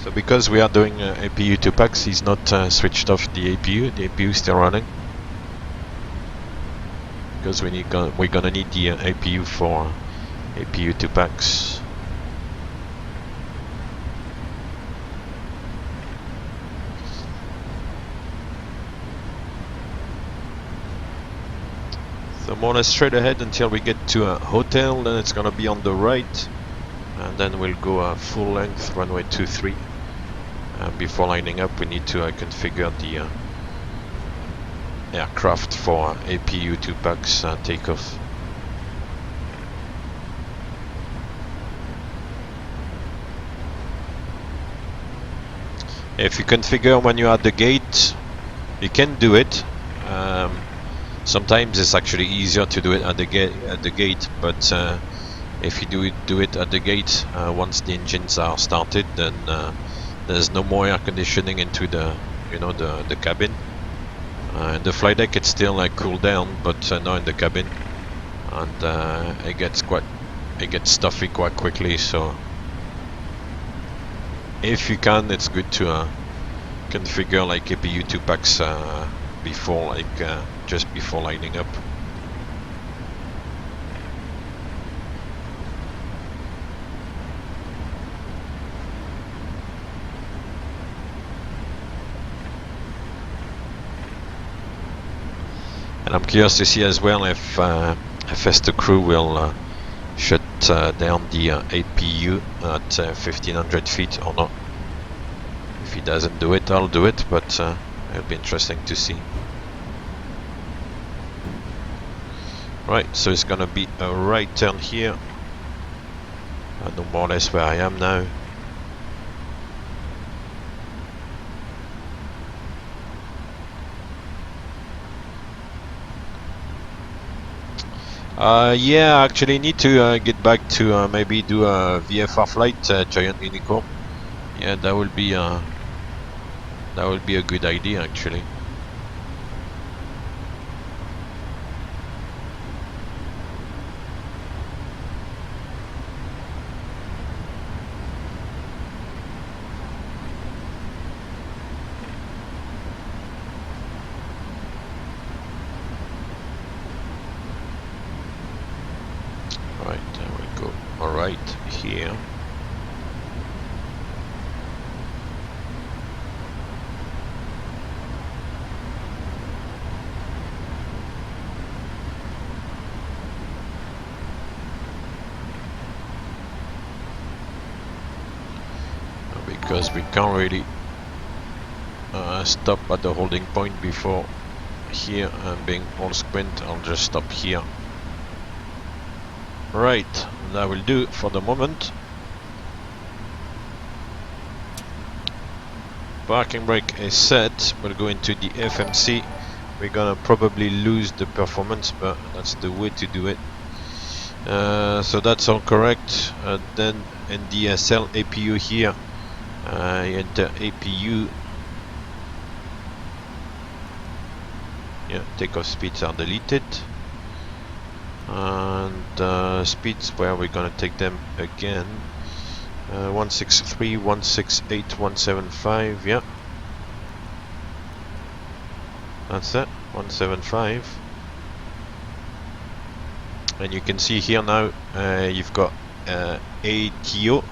So because we are doing APU to PAX, he's not switched off the APU. The APU is still running. Because we're gonna need the APU for APU to PAX. So more or less straight ahead until we get to a hotel, then it's gonna be on the right, and then we'll go full length runway 23. Before lining up, we need to configure the aircraft for APU to PAX takeoff. If you configure when you're at the gate, you can do it. Sometimes it's actually easier to do it at the gate, but if you do it at the gate, once the engines are started, then there's no more air conditioning into the the cabin. In the flight deck, it's still cooled down, but not in the cabin, and it gets stuffy quite quickly. So if you can, it's good to configure APU to PAX before just before lining up. And I'm curious to see as well if the crew will shut down the APU at 1500 feet or not. If he doesn't do it, I'll do it, but it'll be interesting to see. Right, so it's gonna be a right turn here. I know more or less where I am now. Yeah, I actually need to get back to maybe do a VFR flight, Giant Unicorn. Yeah, that would be a good idea actually. Here. Because we can't really stop at the holding point before here and being all squint, I'll just stop here. Right, that will do for the moment. Parking brake is set. We'll go into the FMC. We're gonna probably lose the performance, but that's the way to do it. So that's all correct. Then in the cell APU here, enter APU. Yeah, takeoff speeds are deleted. And speeds where we're gonna take them again. 163, 168, 175, yeah. That's it, 175. And you can see here now, you've got ATO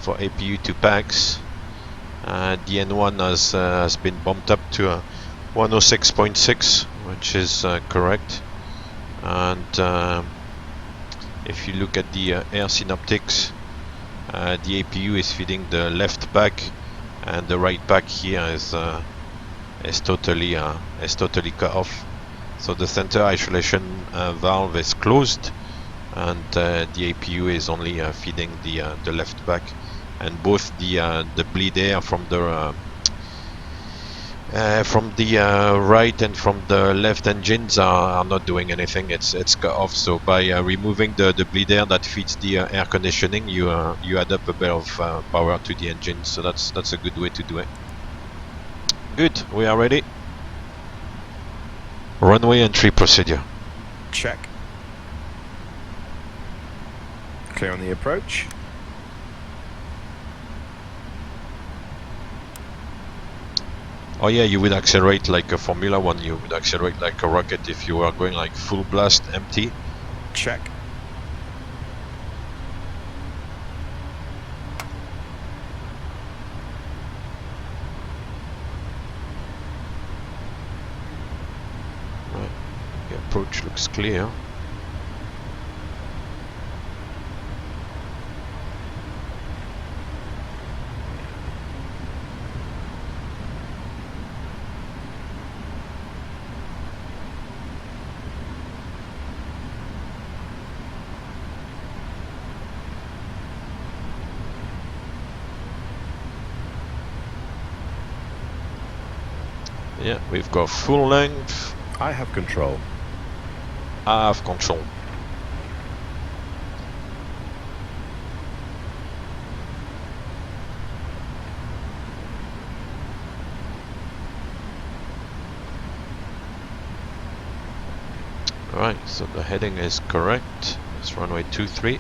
for APU to PAX. The N1 has been bumped up to 106.6, which is correct. And if you look at the air synoptics, the APU is feeding the left back, and the right back here is totally cut off. So the center isolation valve is closed, and the APU is only feeding the left back, and both the bleed air from the right and from the left engines are not doing anything. It's cut off. So by removing the bleed air that feeds the air conditioning, you add up a bit of power to the engine. So that's a good way to do it. Good, we are ready. Runway entry procedure. Check. Clear on the approach. Oh yeah, you would accelerate like a Formula One. You would accelerate like a rocket if you were going like full blast empty. Check. Right. The approach looks clear. Yeah, we've got full length. I have control. I have control. Alright, so the heading is correct. It's runway 23.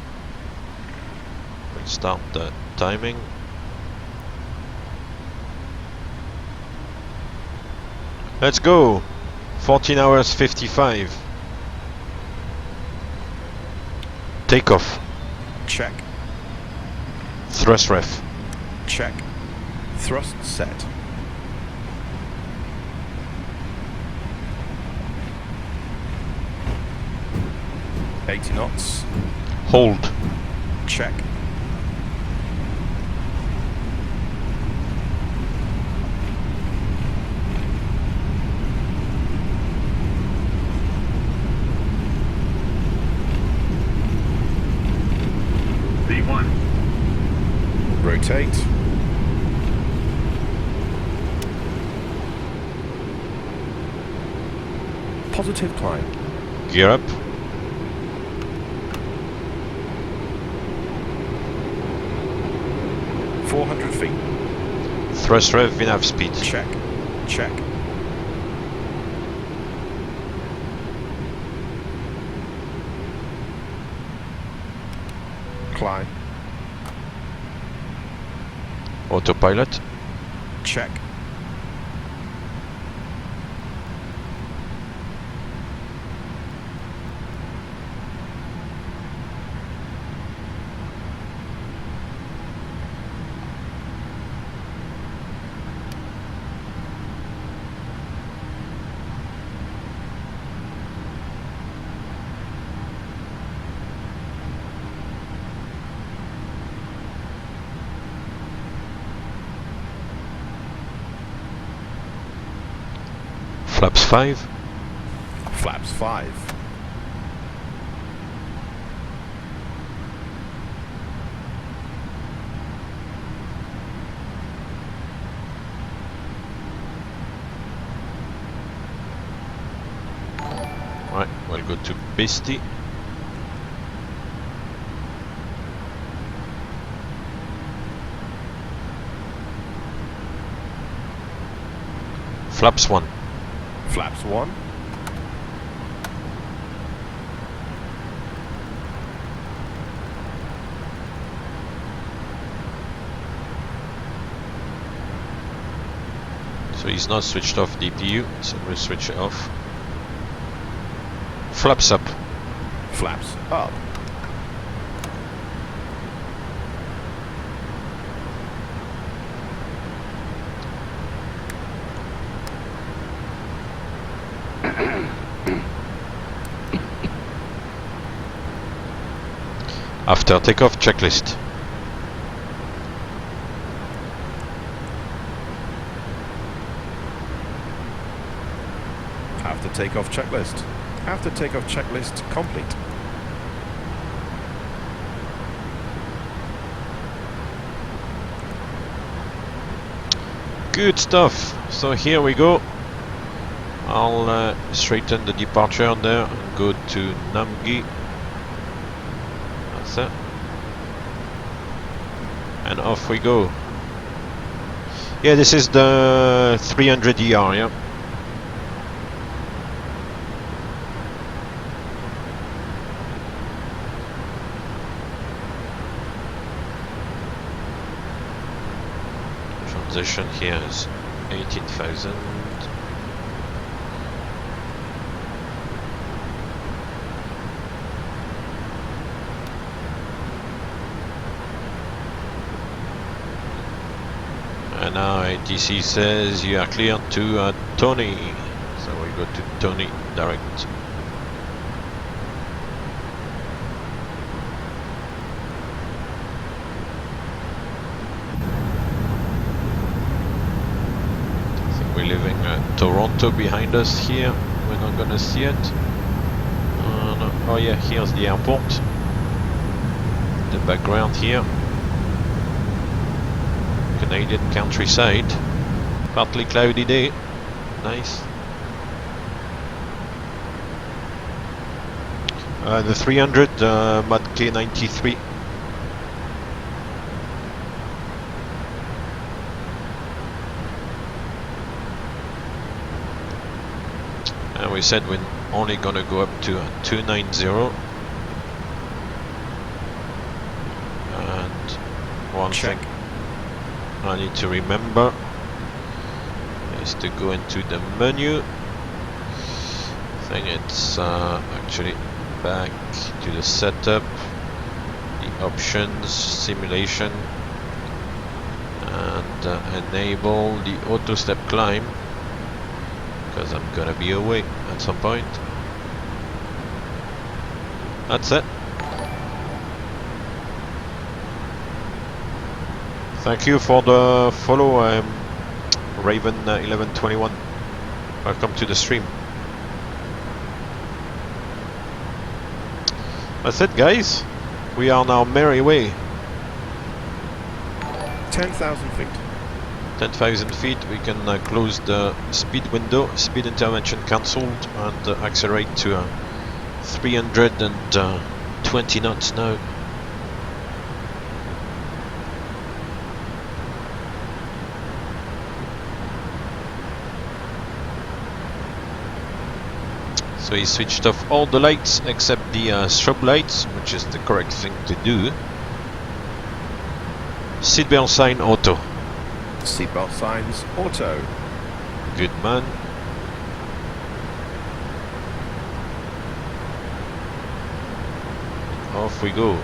We'll start the timing. Let's go! 14 hours 55. Takeoff. Check. Thrust ref. Check. Thrust set. $80 knots. Hold. Check. V1. Rotate. Positive climb. Gear up. $400 feet. Thrust rev, VNAV speed. Check. Check. Climb. Autopilot. Check. Flaps 5. Flaps 5. Right, we'll go to Beastie. Flaps 1. Flaps 1. So he's not switched off DPU, so we'll switch it off. Flaps up. Flaps up. After takeoff checklist. After takeoff checklist. After takeoff checklist complete. Good stuff. So here we go. I'll straighten the departure there and go to Namgi. That's it. And off we go. Yeah, this is the 300 ER, yeah. Transition here is 18,000. And now ATC says you are clear to Tony. So we go to Tony direct. We're leaving Toronto behind us here. We're not gonna see it. No. Oh yeah, here's the airport. The background here. Canadian countryside. Partly cloudy day. Nice. The 300 Mod K93. And we said we're only gonna go up to 290. And one Check. thing I need to remember is to go into the menu. I think it's actually back to the setup, the options, simulation, and enable the auto step climb, because I'm gonna be away at some point. That's it. Thank you for the follow, Raven 1121. Welcome to the stream. That's it, guys. We are now merry way. 10,000 feet. 10,000 feet. We can close the speed window, speed intervention cancelled, and accelerate to 320 knots now. So he switched off all the lights except the strobe lights, which is the correct thing to do. Seatbelt sign auto. Seatbelt signs auto. Good man. Off we go.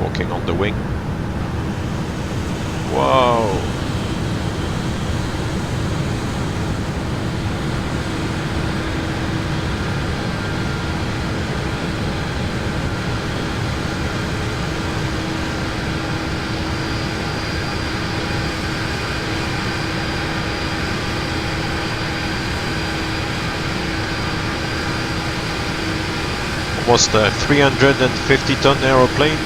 Walking on the wing. Wow. Almost a 350-ton aeroplane.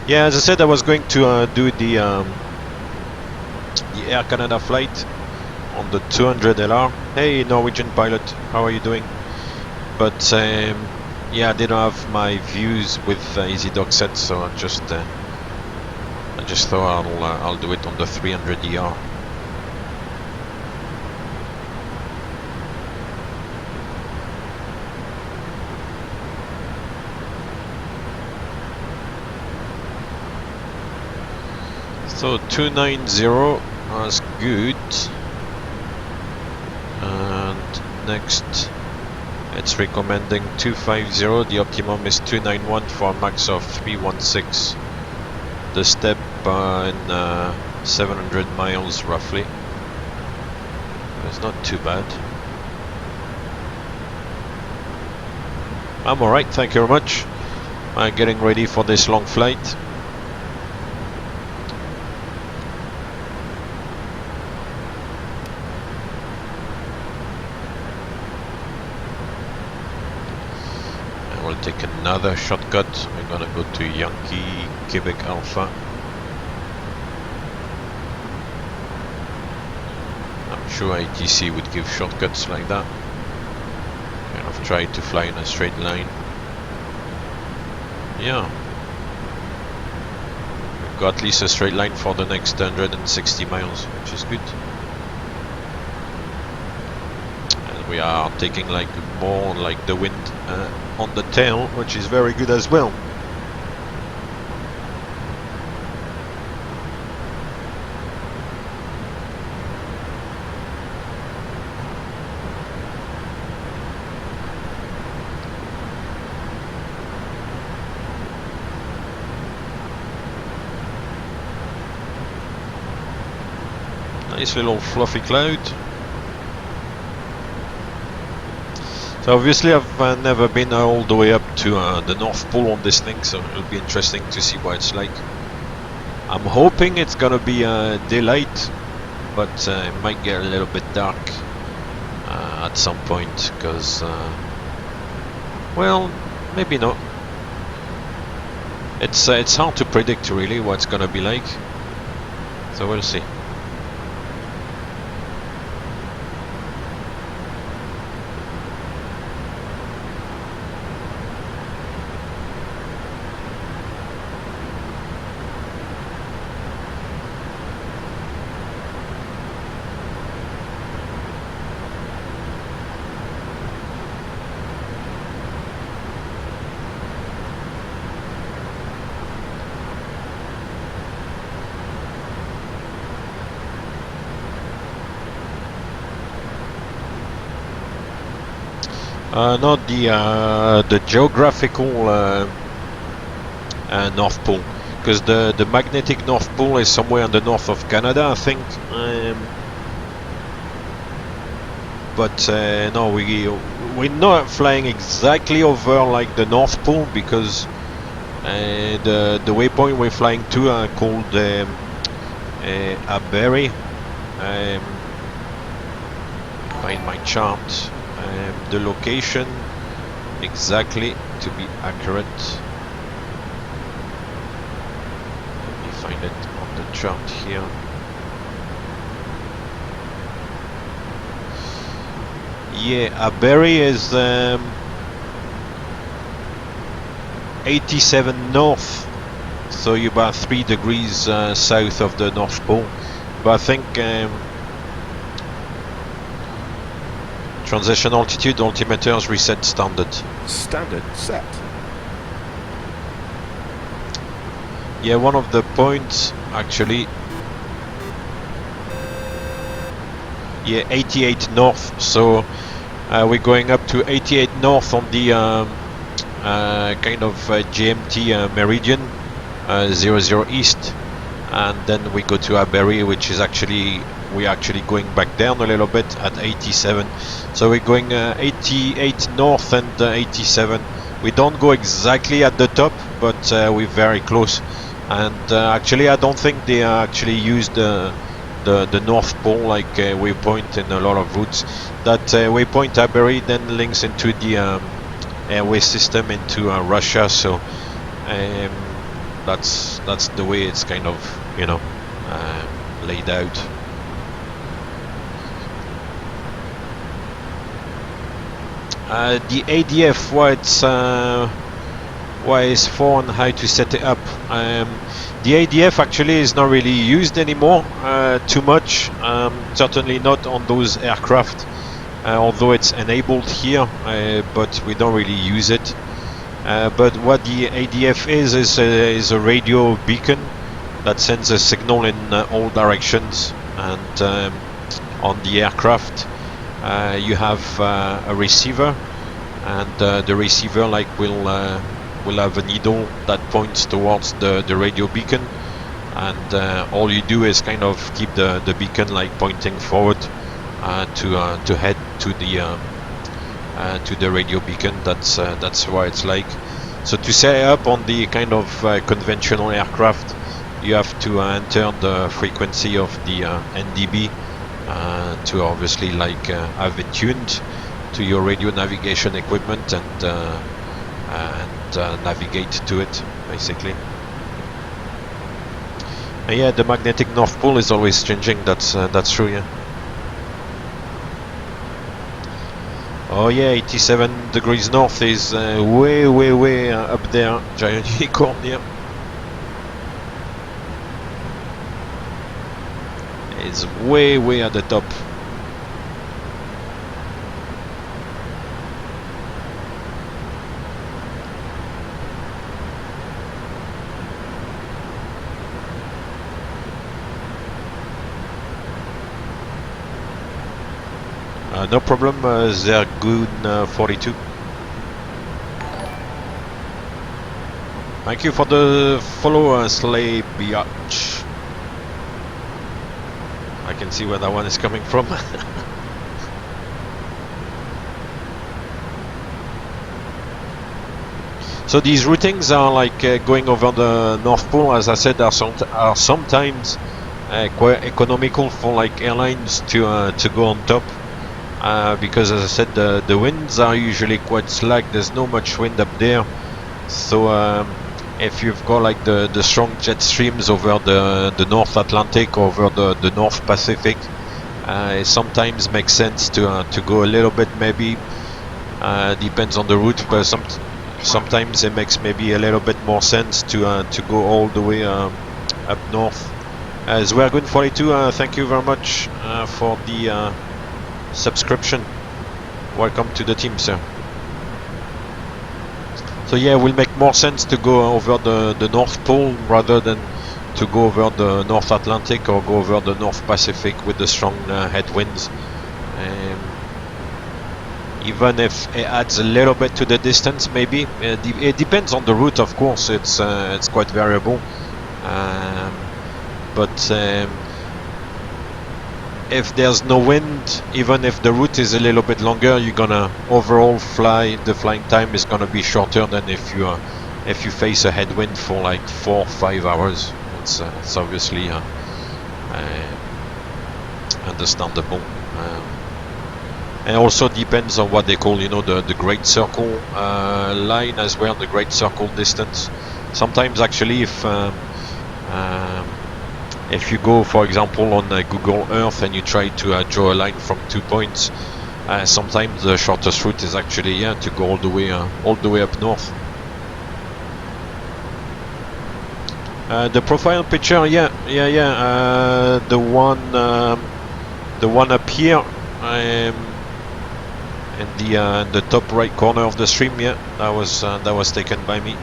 Yeah, as I said, I was going to do the Air Canada flight on the 200 LR. Hey, Norwegian pilot, how are you doing? But yeah, I didn't have my views with EasyDock set, so I just thought I'll do it on the 300 ER. So 290 was good, and next it's recommending 250. The optimum is 291 for a max of 316. The step in 700 miles roughly. It's not too bad. I'm alright, thank you very much. I'm getting ready for this long flight. Take another shortcut. We're gonna go to Yankee Quebec Alpha. I'm sure ATC would give shortcuts like that. Kind of try to fly in a straight line. Yeah. We've got at least a straight line for the next 160 miles, which is good. And we are taking like more like the wind on the tail, which is very good as well. Nice little fluffy cloud. So obviously I've never been all the way up to the North Pole on this thing, so it'll be interesting to see what it's like. I'm hoping it's gonna be daylight, but it might get a little bit dark at some point, because well, maybe not. It's hard to predict really what it's gonna be like, so we'll see. Not the geographical North Pole, because the magnetic North Pole is somewhere in the north of Canada, I think. But no, we're not flying exactly over like the North Pole, because the waypoint we're flying to are called Aberry. Find my chart. The location exactly to be accurate. Let me find it on the chart here. Yeah, Aberry is 87 north, so you're about 3 degrees south of the North Pole. But I think transition altitude altimeters reset standard. Standard set. Yeah, one of the points actually. Yeah, 88 north. So we're going up to 88 north on the kind of GMT meridian 00 east, and then we go to Aberry, which is actually we're actually going back down a little bit at 87. So we're going 88 north and 87. We don't go exactly at the top, but we're very close. And actually, I don't think they actually use the North Pole like waypoint in a lot of routes. That waypoint Aberry then links into the airway system into Russia. So that's the way it's kind of, you know, laid out. The ADF, what is for and how to set it up. The ADF actually is not really used anymore too much, certainly not on those aircraft, although it's enabled here, but we don't really use it. But what the ADF is a radio beacon that sends a signal in all directions, and on the aircraft you have a receiver, and the receiver will have a needle that points towards the radio beacon, and all you do is kind of keep the beacon like pointing forward to head to the radio beacon. That's what it's like. So to set up on the kind of conventional aircraft, you have to enter the frequency of the NDB to obviously like have it tuned to your radio navigation equipment and navigate to it basically. And yeah, the magnetic North Pole is always changing. That's true. Yeah. Oh yeah, 87 degrees north is way up there. Giant unicorn here. It's way at the top. No problem, Zergoon 42. Thank you for the follow, Slay Biatch. I can see where that one is coming from. So these routings are like going over the North Pole, as I said, are sometimes quite economical for like airlines to go on top, because as I said, the winds are usually quite slack. There's no much wind up there, so if you've got like the strong jet streams over the North Atlantic, over the North Pacific, it sometimes makes sense to go a little bit, maybe depends on the route, but sometimes it makes maybe a little bit more sense to go all the way up north. Zwergun 42, thank you very much for the subscription. Welcome to the team, sir. So yeah, it will make more sense to go over the North Pole rather than to go over the North Atlantic or go over the North Pacific with the strong headwinds. Even if it adds a little bit to the distance, maybe it depends on the route, of course. It's quite variable, but if there's no wind, even if the route is a little bit longer, you're gonna overall the flying time is gonna be shorter than if you face a headwind for like 4 or 5 hours. It's obviously understandable. And also depends on what they call, you know, the Great Circle line as well, the Great Circle distance. Sometimes actually, if you go, for example, on Google Earth and you try to draw a line from 2 points, sometimes the shortest route is actually to go all the way up north. The profile picture, the one up here. In the top right corner of the stream, that was taken by me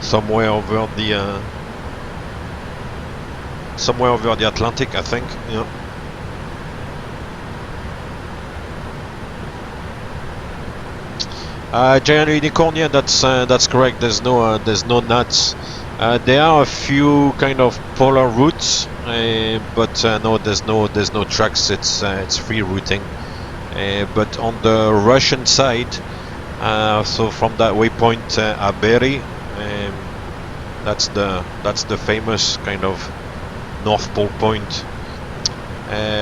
somewhere over the Atlantic, I think. Giant unicorn, that's correct. There's no nuts. There are a few kind of polar routes, but no, there's no tracks. It's free routing. But on the Russian side, so from that waypoint Aberi, that's the famous kind of North Pole point.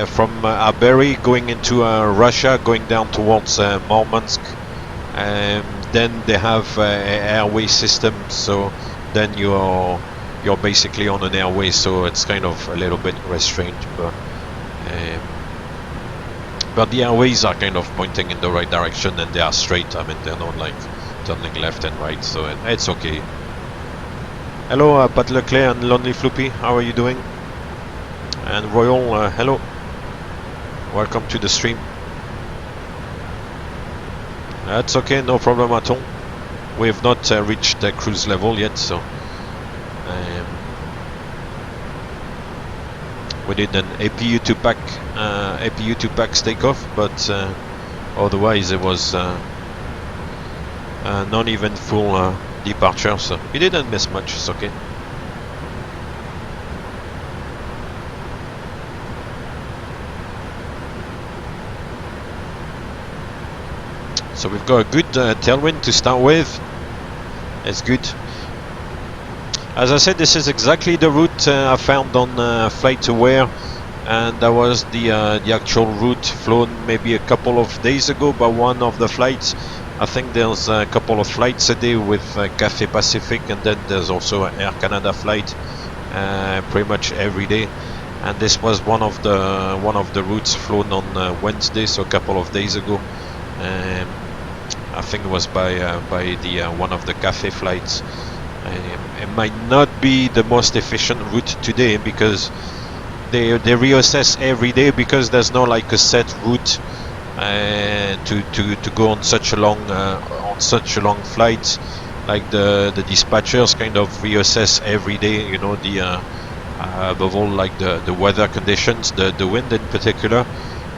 From Aberi going into Russia, going down towards Murmansk, then they have an airway system. So then you're basically on an airway, so it's kind of a little bit restrained, but the airways are kind of pointing in the right direction and they are straight. I mean, they're not like turning left and right, so it's okay. Hello, Pat Leclerc and Lonely Floopy, how are you doing? And Royal, hello. Welcome to the stream. That's okay, no problem at all. We have not reached the cruise level yet, so we did an APU to pax takeoff, but otherwise it was not even full departure, so we didn't miss much. It's okay. So we've got a good tailwind to start with. It's good. As I said, this is exactly the route I found on Flight Aware, and that was the actual route flown maybe a couple of days ago by one of the flights. I think there's a couple of flights a day with Cathay Pacific, and then there's also an Air Canada flight pretty much every day. And this was one of the routes flown on Wednesday, so a couple of days ago. I think it was by the one of the Cathay flights. It might not be the most efficient route today because they reassess every day, because there's no like a set route to go on such a long flight. Like the dispatchers kind of reassess every day, you know, the above all like the weather conditions, the wind in particular.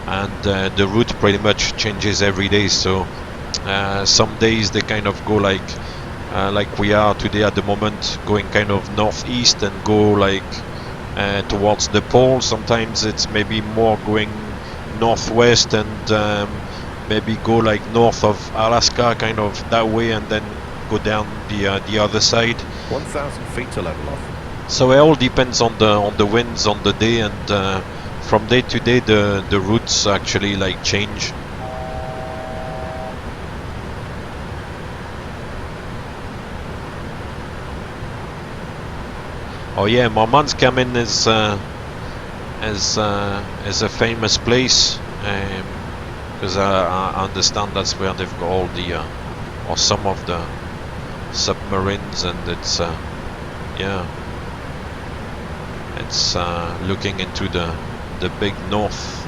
and the route pretty much changes every day. So some days they kind of go like we are today at the moment, going kind of northeast and go like towards the pole. Sometimes it's maybe more going northwest and maybe go like north of Alaska, kind of that way, and then go down the other side. 1,000 feet to level off. So it all depends on the winds on the day, and from day to day the routes actually like change. Oh yeah, Murmansk-Kamin is a famous place, because I understand that's where they've got all the or some of the submarines, and it's yeah, it's looking into the big north.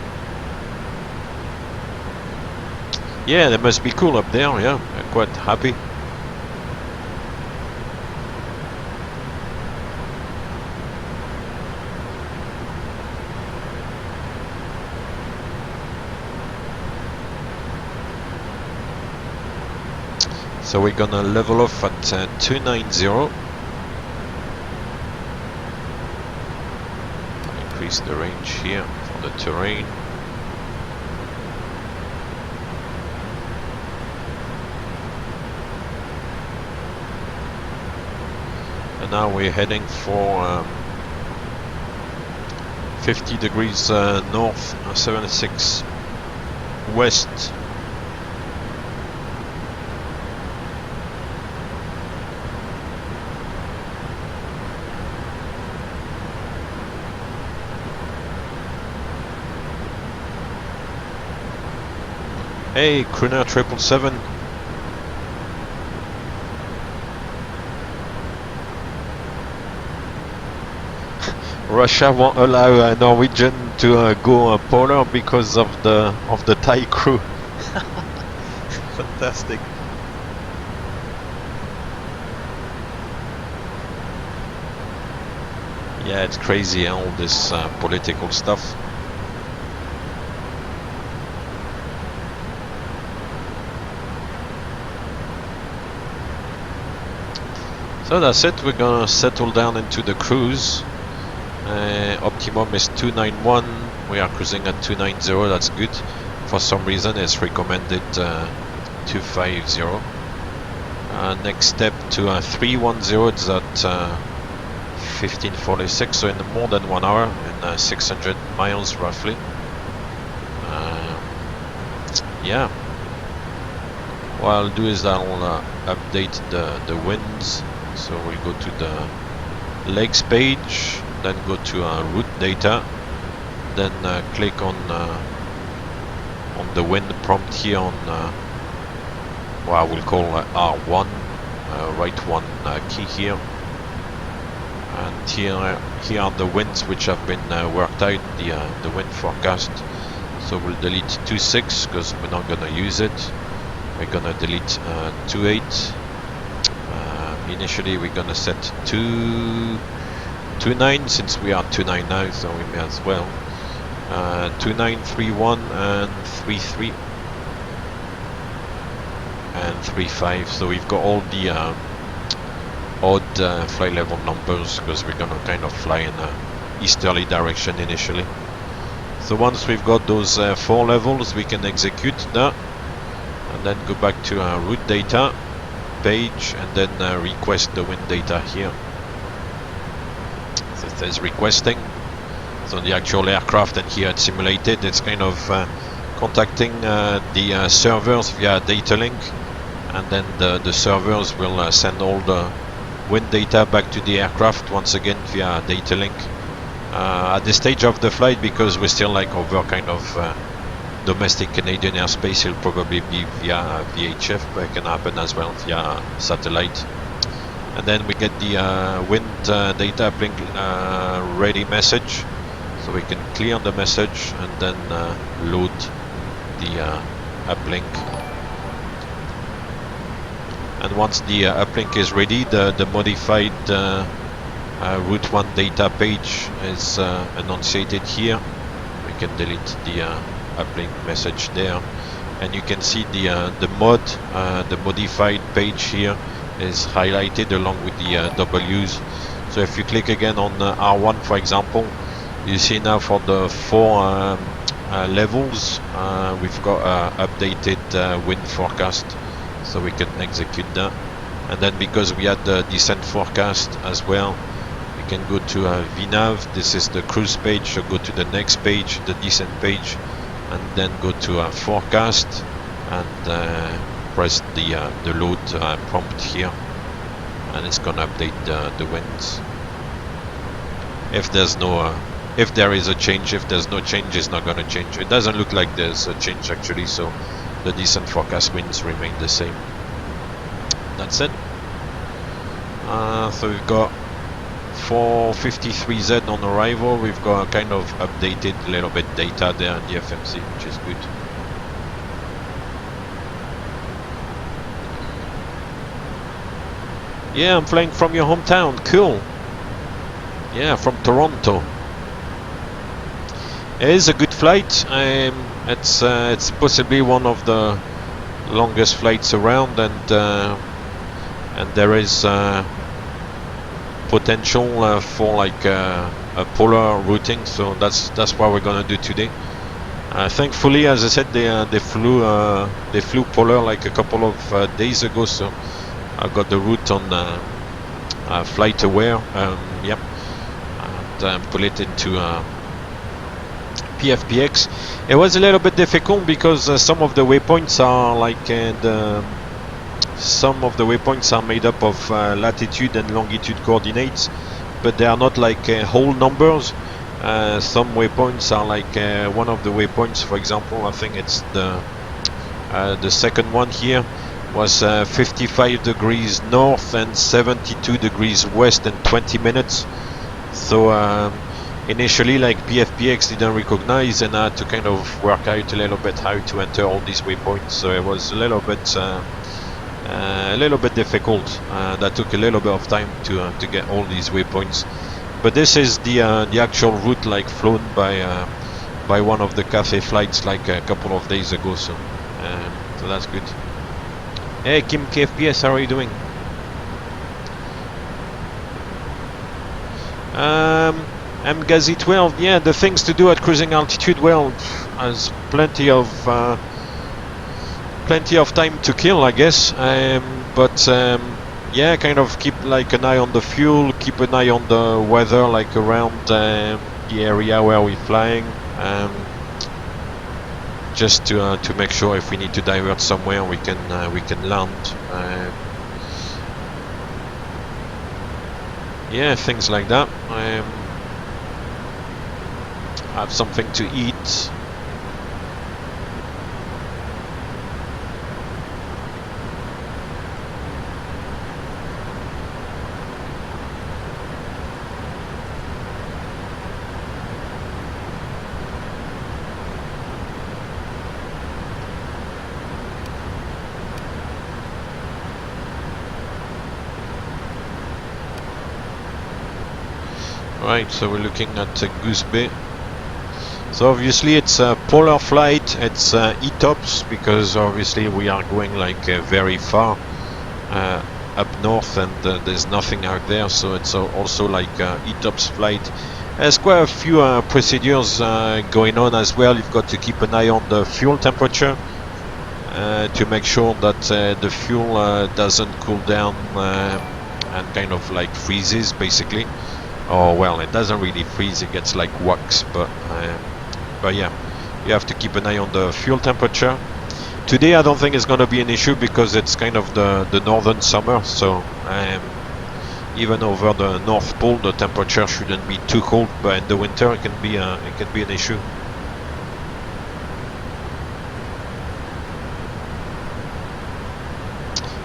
Yeah, they must be cool up there. Yeah, I'm quite happy. So we're gonna level off at 290. Increase the range here for the terrain. And now we're heading for 50 degrees north, 76 west. Hey, Crooner 777. Russia won't allow a Norwegian to go polar because of the Thai crew. Fantastic. Yeah, it's crazy, all this political stuff. So that's it, we're gonna settle down into the cruise. Optimum is 291, we are cruising at 290, that's good. For some reason it's recommended 250. Next step to 310, it's at 1546, so in more than 1 hour, and 600 miles roughly. Yeah. What I'll do is I'll update the winds. So we'll go to the lakes page, then go to route data, then click on the wind prompt here on what I will call R1, right one key here, and here are the winds which have been worked out, the wind forecast. So we'll delete 26 because we're not gonna use it. We're gonna delete 28. Initially we're gonna set 29 since we are 29 now, so we may as well 2931 and 33 and 35. So we've got all the odd flight level numbers because we're gonna kind of fly in a easterly direction initially. So once we've got those 4 levels, we can execute that and then go back to route data page and then request the wind data here. So it says requesting. So the actual aircraft, and here it's simulated, it's kind of contacting the servers via data link, and then the servers will send all the wind data back to the aircraft once again via data link. At this stage of the flight, because we're still like over kind of domestic Canadian airspace, it'll probably be via VHF, but it can happen as well via satellite. And then we get the wind data uplink ready message, so we can clear the message and then load the uplink. And once the uplink is ready, the modified route 1 data page is enunciated here. We can delete uplink message there, and you can see the modified page here is highlighted along with the W's. So if you click again on R1 for example, you see now for the 4 levels we've got updated wind forecast, so we can execute that. And then because we had the descent forecast as well, we can go to VNAV. This is the cruise page, so go to the next page, the descent page, and then go to forecast and press the load prompt here, and it's gonna update the winds. If there's no if there is a change, if there's no change, it's not gonna change. It doesn't look like there's a change actually, so the descent forecast winds remain the same. That's it. So we've got 453Z on arrival. We've got a kind of updated little bit data there in the FMC, which is good. Yeah, I'm flying from your hometown. Cool. Yeah, from Toronto. It is a good flight. It's possibly one of the longest flights around, and there is potential for like a polar routing. So that's what we're gonna do today. Thankfully, as I said, they flew polar like a couple of days ago, so I got the route on flight aware. Yep, and put it into PFPX. It was a little bit difficult because some of the waypoints are like some of the waypoints are made up of latitude and longitude coordinates, but they are not like whole numbers. Some waypoints are like one of the waypoints, for example, I think it's the second one here, was 55 degrees north and 72 degrees west in 20 minutes. So initially, like, PFPX didn't recognize, and I had to kind of work out a little bit how to enter all these waypoints. So it was a little bit difficult. That took a little bit of time to get all these waypoints. But this is the actual route, like, flown by one of the Cathay flights like a couple of days ago. So that's good. Hey Kim KFPS, how are you doing? MGAZI 12, yeah, the things to do at cruising altitude, well, has plenty of time to kill, I guess. But yeah, kind of keep like an eye on the fuel, keep an eye on the weather, like around the area where we're flying, just to make sure if we need to divert somewhere, we can land. Yeah, things like that. Have something to eat. Right, so we're looking at Goose Bay. So obviously it's a polar flight, it's Etops, because obviously we are going like very far up north, and there's nothing out there, so it's also like Etops flight. There's quite a few procedures going on as well. You've got to keep an eye on the fuel temperature to make sure that the fuel doesn't cool down and kind of like freezes basically. Oh well, it doesn't really freeze, it gets like wax, but yeah, you have to keep an eye on the fuel temperature. Today I don't think it's going to be an issue because it's kind of the northern summer, so even over the North Pole the temperature shouldn't be too cold, but in the winter it can be an issue.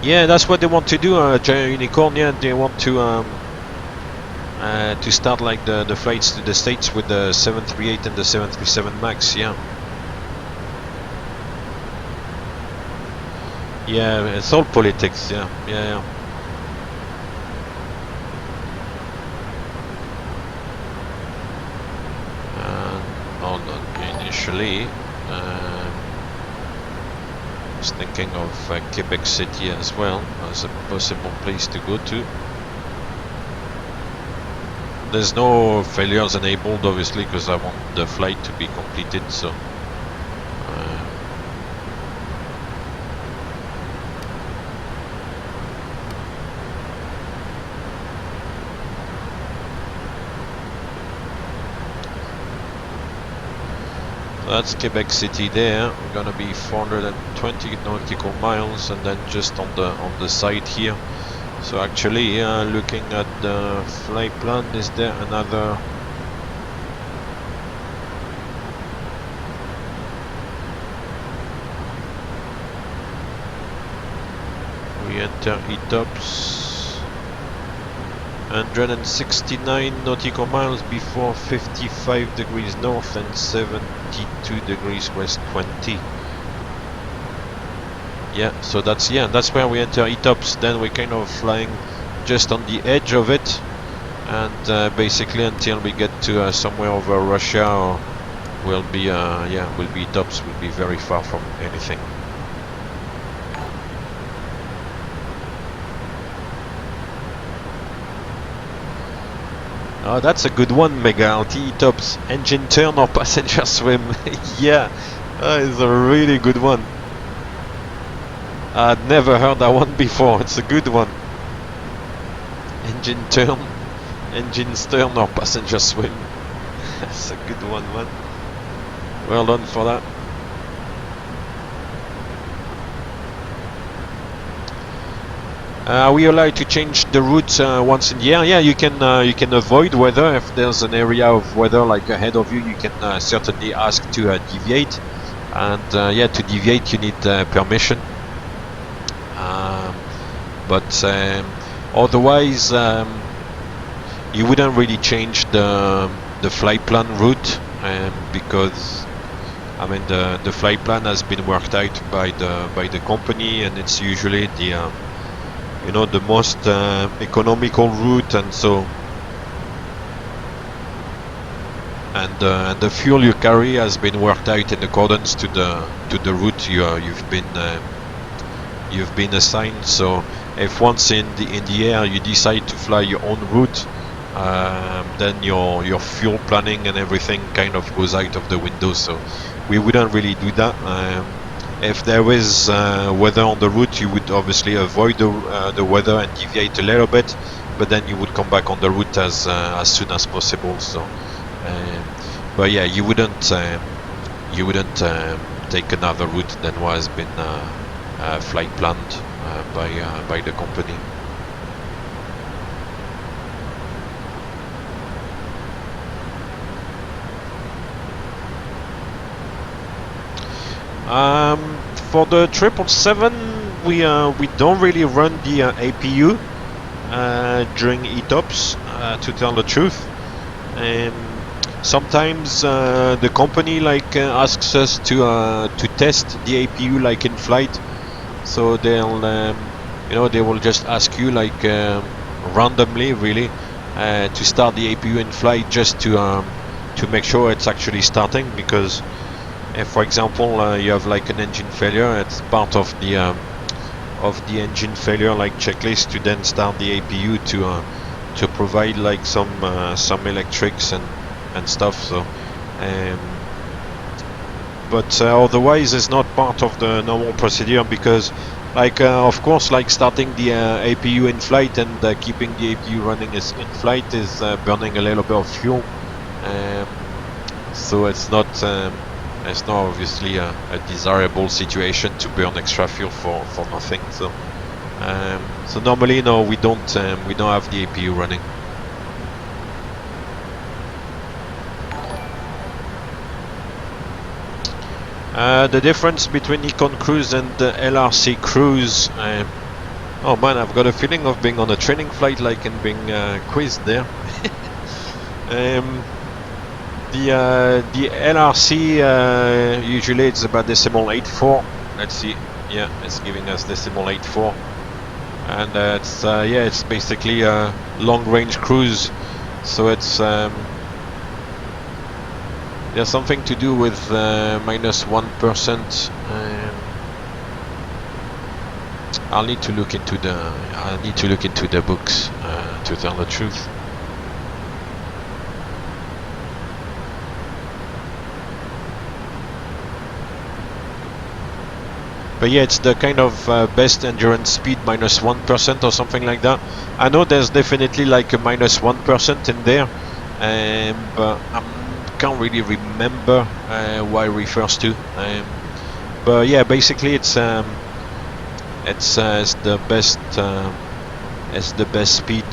Yeah, that's what they want to do, Giant Unicorn. Yeah, they want to start like the flights to the States with the 738 and the 737 MAX. Yeah, it's all politics. Yeah. Hold on, initially thinking of Quebec City as well as a possible place to go to. There's no failures enabled, obviously, because I want the flight to be completed. So that's Quebec City there. We're gonna be 420 nautical miles, and then just on the side here. So actually, looking at the flight plan, is there another? We enter Etops, 169 nautical miles before 55 degrees north and 72 degrees west 20. Yeah, so that's where we enter Etops. Then we're kind of flying just on the edge of it, and basically until we get to somewhere over Russia, or we'll be Etops. We'll be very far from anything. Oh, that's a good one, Mega LT. Etops, engine turn or passenger swim? Yeah, it's a really good one. I'd never heard that one before. It's a good one. Engine turn, engine stern or passenger swim. That's a good one, man. Well done for that. Are we allowed to change the route once in the air? Yeah, you can avoid weather. If there's an area of weather like ahead of you, you can certainly ask to deviate. And yeah, to deviate you need permission. But otherwise, you wouldn't really change the flight plan route, because I mean the flight plan has been worked out by the company, and it's usually the the most economical route, and so and the fuel you carry has been worked out in accordance to the route you've been assigned. So if once in the air you decide to fly your own route, then your fuel planning and everything kind of goes out of the window. So we wouldn't really do that. If there is weather on the route, you would obviously avoid the weather and deviate a little bit, but then you would come back on the route as soon as possible. So, but yeah, you wouldn't take another route than what has been flight planned by the company. For the 777, we don't really run the APU during Etops, to tell the truth. Sometimes the company asks us to test the APU like in flight, so they'll they will just ask you randomly really to start the APU in flight, just to make sure it's actually starting, because if, for example, you have an engine failure, it's part of the engine failure checklist to then start the APU to provide some electrics and stuff. So, but otherwise, it's not part of the normal procedure, because, of course, starting the APU in flight and keeping the APU running in flight is burning a little bit of fuel. So it's not obviously a desirable situation to burn extra fuel for nothing. So so normally, no, we don't have the APU running. The difference between Econ Cruise and the LRC Cruise, oh man, I've got a feeling of being on a training flight and being quizzed there. The LRC usually it's about decimal 8.4. Let's see, yeah, it's giving us decimal 8.4, and it's basically a long-range cruise. So it's there's something to do with -1%. I'll need to look into the books to tell the truth. But yeah, it's the kind of best endurance speed -1% or something like that. I know there's definitely like a -1% in there, but I can't really remember what it refers to. But yeah, basically it's the best speed.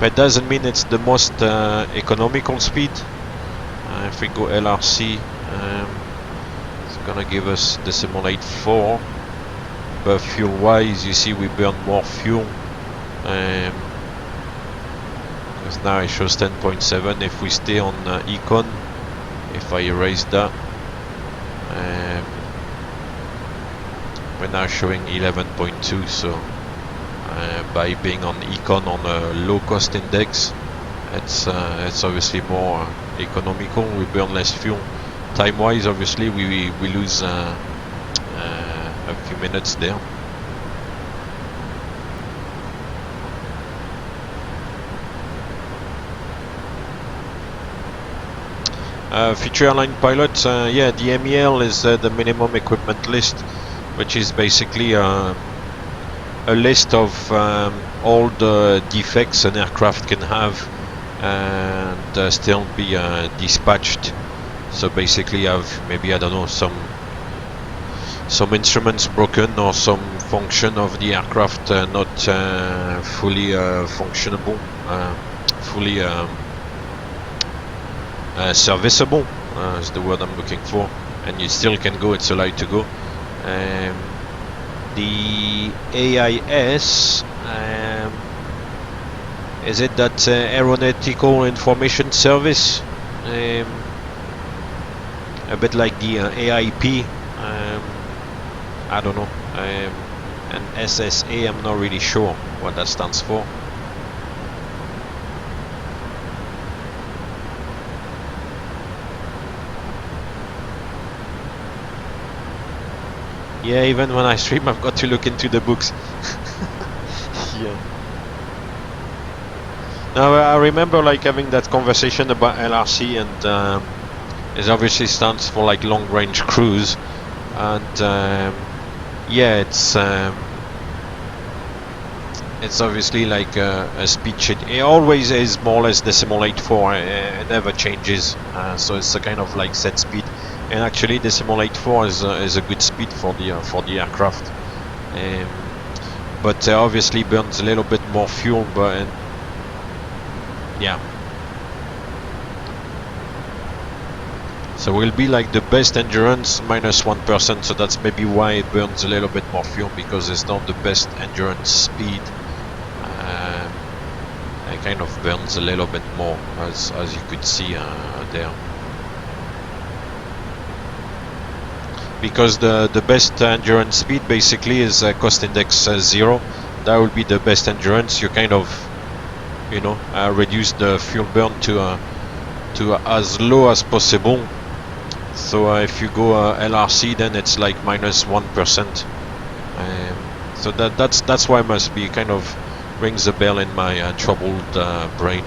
But it doesn't mean it's the most economical speed. If we go LRC, it's gonna give us the simulate 4, but fuel wise you see we burn more fuel, because now it shows 10.7. If we stay on econ, if I erase that, we're now showing 11.2. so by being on econ on a low cost index, it's obviously more economical. We burn less fuel. Time wise, obviously we lose a few minutes there. Future airline pilots, yeah, the MEL is the minimum equipment list, which is basically a list of all the defects an aircraft can have and still be dispatched. So basically have maybe, I don't know, some instruments broken or some function of the aircraft not fully functionable, fully serviceable is the word I'm looking for, and you still can go, it's allowed to go. The AIS, is it that Aeronautical Information Service? A bit like the AIP, I don't know, and SSA, I'm not really sure what that stands for. Yeah, even when I stream I've got to look into the books. Yeah. Now I remember like having that conversation about LRC, and it obviously stands for like long range cruise, and yeah, it's obviously like a speed sheet. It always is more or less the simulate 4. It never changes, so it's a kind of like set speed. And actually the simulate 4 is a good speed for the aircraft, but obviously burns a little bit more fuel, but yeah. So we'll be like the best endurance -1%, so that's maybe why it burns a little bit more fuel, because it's not the best endurance speed. It kind of burns a little bit more, as you could see there. Because the best endurance speed basically is cost index 0. That will be the best endurance. You kind of, you know, reduce the fuel burn to as low as possible. So if you go LRC, then it's like -1%. So that's why it must be kind of rings a bell in my troubled brain.